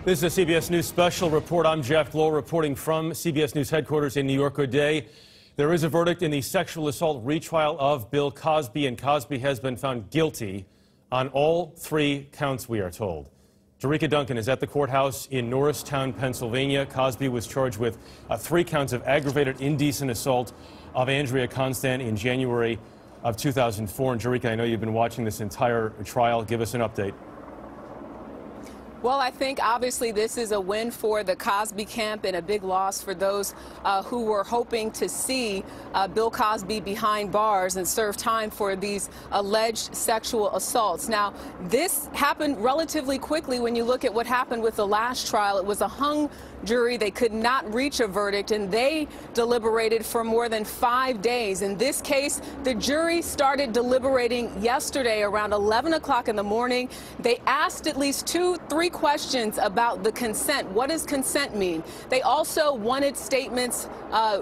This is a CBS News special report. I'm Jeff Glow reporting from CBS News headquarters in New York. Good day. There is a verdict in the sexual assault retrial of Bill Cosby, and Cosby has been found guilty on all 3 counts, we are told. Jerika Duncan is at the courthouse in Norristown, Pennsylvania. Cosby was charged with 3 counts of aggravated indecent assault of Andrea Constand in January of 2004. And Jerika, I know you've been watching this entire trial. Give us an update. Well, I think obviously this is a win for the Cosby camp and a big loss for those who were hoping to see Bill Cosby behind bars and serve time for these alleged sexual assaults. Now, this happened relatively quickly when you look at what happened with the last trial. It was a hung jury. They could not reach a verdict, and they deliberated for more than 5 days. In this case, the jury started deliberating yesterday around 11 o'clock in the morning. They asked at least 2-3 questions about the consent. What does consent mean? They also wanted statements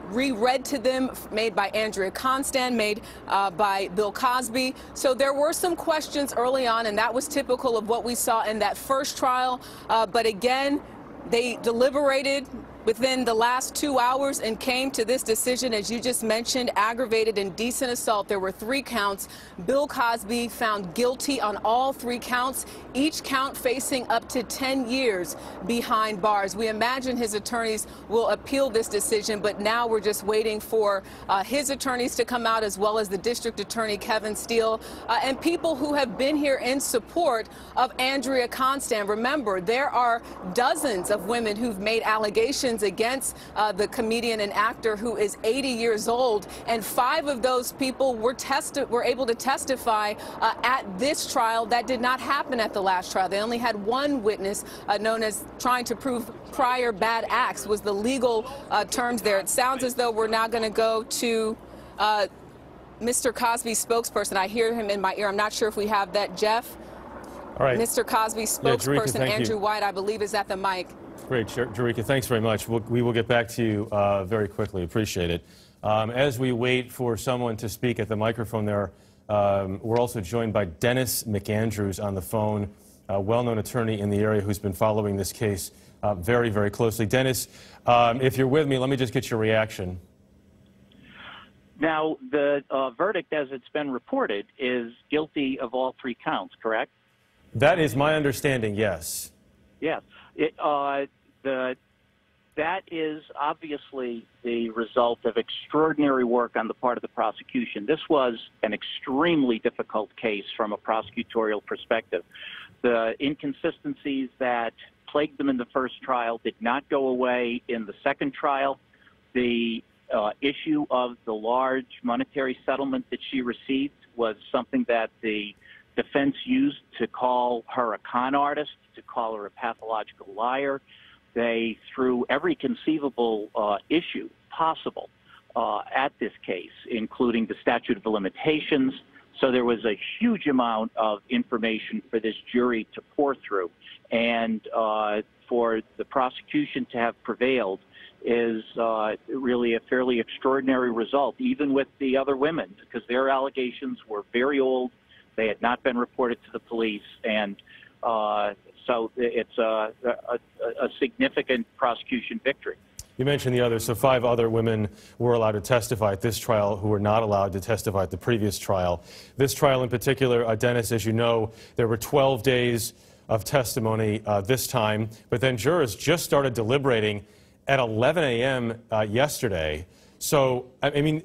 reread to them made by Andrea Constand, made by Bill Cosby. So there were some questions early on, and that was typical of what we saw in that first trial. But again, they deliberated within the last 2 hours and came to this decision, as you just mentioned, aggravated indecent assault. There were 3 counts. Bill Cosby found guilty on all 3 counts, each count facing up to 10 years behind bars. We imagine his attorneys will appeal this decision, but now we're just waiting for his attorneys to come out, as well as the district attorney, Kevin Steele, and people who have been here in support of Andrea Constand. Remember, there are dozens of women who've made allegations against the comedian and actor who is 80 years old, and 5 of those people were able to testify at this trial. That did not happen at the last trial. They only had 1 witness, known as trying to prove prior bad acts was the legal terms there. It sounds as though we're now going to go to Mr. Cosby's spokesperson. I hear him in my ear. I'm not sure if we have that, Jeff. All right. Mr. Cosby's spokesperson, Jerika, Andrew White, I believe, is at the mic. Great, Jerika, thanks very much. We will get back to you very quickly. Appreciate it. As we wait for someone to speak at the microphone there, we're also joined by Dennis McAndrews on the phone, a well-known attorney in the area who's been following this case very, very closely. Dennis, if you're with me, let me just get your reaction. Now, the verdict, as it's been reported, is guilty of all 3 counts, correct? That is my understanding, yes. Yes. That is obviously the result of extraordinary work on the part of the prosecution. This was an extremely difficult case from a prosecutorial perspective. The inconsistencies that plagued them in the first trial did not go away in the second trial. The issue of the large monetary settlement that she received was something that the defense used to call her a con artist, to call her a pathological liar. They threw every conceivable issue possible at this case, including the statute of limitations. So there was a huge amount of information for this jury to pour through. And for the prosecution to have prevailed is really a fairly extraordinary result, even with the other women, because their allegations were very old. They had not been reported to the police, and so it's a significant prosecution victory. You mentioned the others, so 5 other women were allowed to testify at this trial who were not allowed to testify at the previous trial. This trial in particular, Dennis, as you know, there were 12 days of testimony this time, but then jurors just started deliberating at 11 a.m. Yesterday. So, I mean,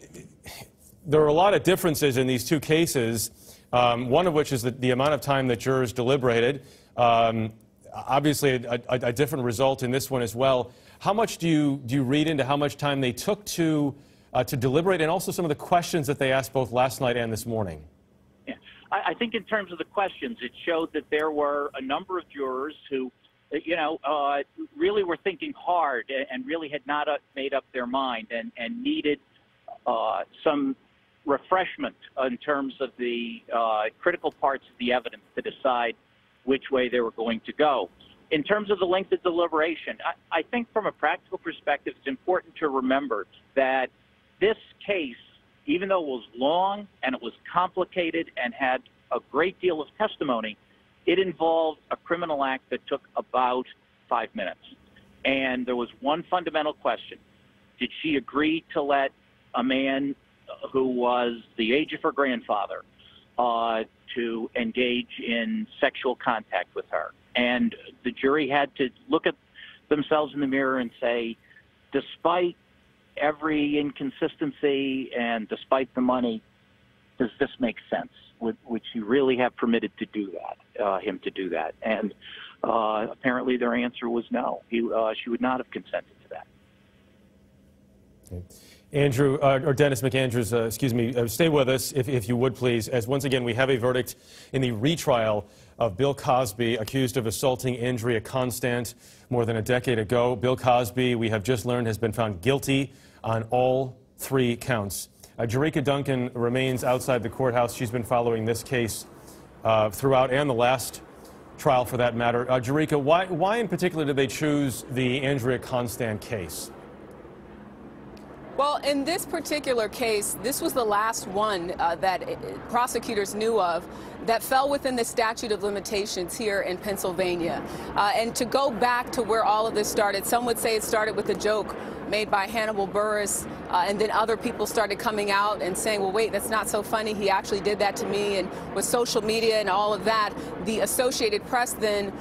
there are a lot of differences in these 2 cases. One of which is the amount of time that jurors deliberated. Obviously, a different result in this one as well. How much do you read into how much time they took to deliberate, and also some of the questions that they asked both last night and this morning? Yeah. I think in terms of the questions, it showed that there were a number of jurors who, really were thinking hard and really had not made up their mind and needed some refreshment in terms of the critical parts of the evidence to decide which way they were going to go. In terms of the length of deliberation, I think from a practical perspective, it's important to remember that this case, even though it was long and it was complicated and had a great deal of testimony, it involved a criminal act that took about 5 minutes. And there was one fundamental question. Did she agree to let a man who was the age of her grandfather to engage in sexual contact with her? And the jury had to look at themselves in the mirror and say, despite every inconsistency and despite the money, does this make sense? Would she really have permitted to do that, him to do that? And apparently their answer was no. She would not have consented to that. Okay. Andrew, or Dennis McAndrews, excuse me, stay with us if you would please, as once again we have a verdict in the retrial of Bill Cosby, accused of assaulting Andrea Constant more than a decade ago. Bill Cosby, we have just learned, has been found guilty on all 3 counts. Jerika Duncan remains outside the courthouse. She's been following this case throughout, and the last trial for that matter. Jerika, why in particular did they choose the Andrea Constant case? Well, in this particular case, this was the last one that prosecutors knew of that fell within the statute of limitations here in Pennsylvania. And to go back to where all of this started, some would say it started with a joke made by Hannibal Buress, and then other people started coming out and saying, well, wait, that's not so funny. He actually did that to me. And with social media and all of that, the Associated Press then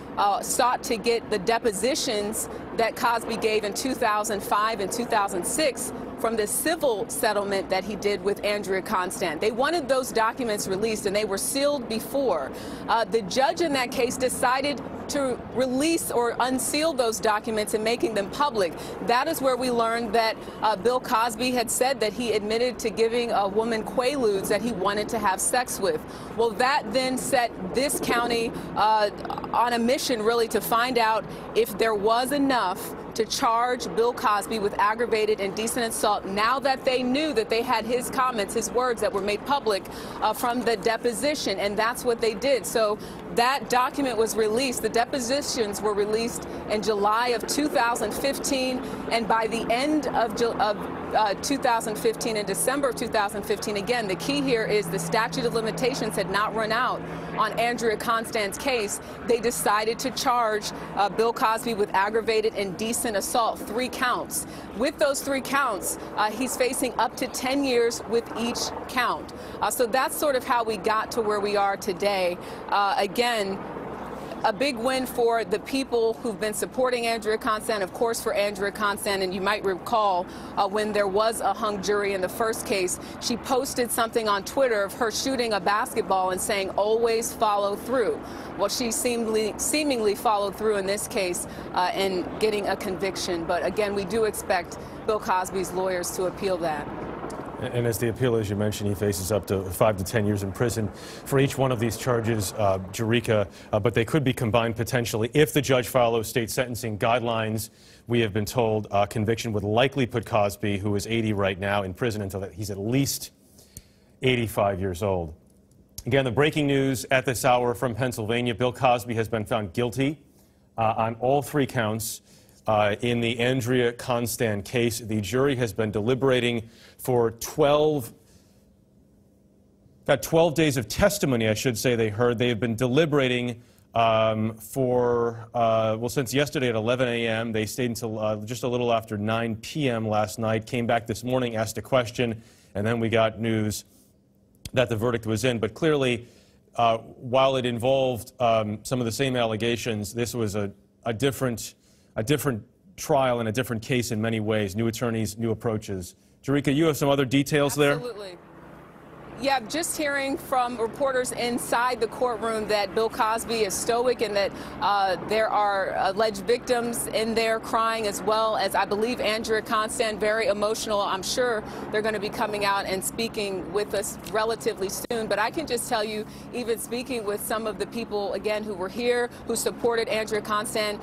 sought to get the depositions that Cosby gave in 2005 and 2006 from the civil settlement that he did with Andrea Constant. They wanted those documents released, and they were sealed before. The judge in that case decided to release or unseal those documents and making them public. That is where we learned that Bill Cosby had said that he admitted to giving a woman quaaludes that he wanted to have sex with. Well, that then set this county on a mission really to find out if there was enough to charge Bill Cosby with aggravated indecent assault now that they knew that they had his comments, his words that were made public from the deposition, and that's what they did. So that document was released. The depositions were released in July of 2015, and by the end of 2015, in December of 2015, again, the key here is the statute of limitations had not run out on Andrea Constant's case. They decided to charge Bill Cosby with aggravated indecent assault, 3 counts. With those 3 counts, he's facing up to 10 years with each count. So that's sort of how we got to where we are today. Again, a big win for the people who've been supporting Andrea Constant, of course, for Andrea Constant. And you might recall when there was a hung jury in the first case, she posted something on Twitter of her shooting a basketball and saying, always follow through. Well, she seemingly followed through in this case in getting a conviction. But again, we do expect Bill Cosby's lawyers to appeal that. And as the appeal, as you mentioned, he faces up to 5 to 10 years in prison for each one of these charges, Jerika, but they could be combined potentially. If the judge follows state sentencing guidelines, we have been told conviction would likely put Cosby, who is 80 right now, in prison until he's at least 85 years old. Again, the breaking news at this hour from Pennsylvania, Bill Cosby has been found guilty on all 3 counts. In the Andrea Constant case. The jury has been deliberating for 12 days of testimony, I should say, they heard. They have been deliberating since yesterday at 11 a.m. They stayed until just a little after 9 p.m. last night, came back this morning, asked a question, and then we got news that the verdict was in. But clearly, while it involved some of the same allegations, this was a different trial and a different case in many ways. New attorneys, new approaches. Jerika, you have some other details there? Absolutely. Yeah, just hearing from reporters inside the courtroom that Bill Cosby is stoic and that there are alleged victims in there crying, as well as, I believe, Andrea Constant, very emotional. I'm sure they're going to be coming out and speaking with us relatively soon. But I can just tell you, even speaking with some of the people, again, who were here, who supported Andrea Constant,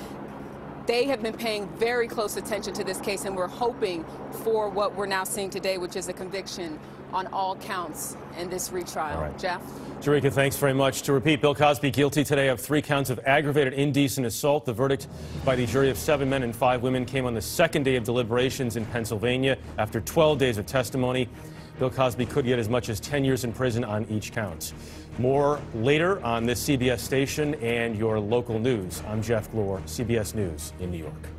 they have been paying very close attention to this case, and we're hoping for what we're now seeing today, which is a conviction on all counts in this retrial. All right. Jeff? Jerika, thanks very much. To repeat, Bill Cosby guilty today of 3 counts of aggravated indecent assault. The verdict by the jury of 7 men and 5 women came on the 2nd day of deliberations in Pennsylvania after 12 days of testimony. Bill Cosby could get as much as 10 years in prison on each count. More later on this CBS station and your local news. I'm Jeff Glor, CBS News in New York.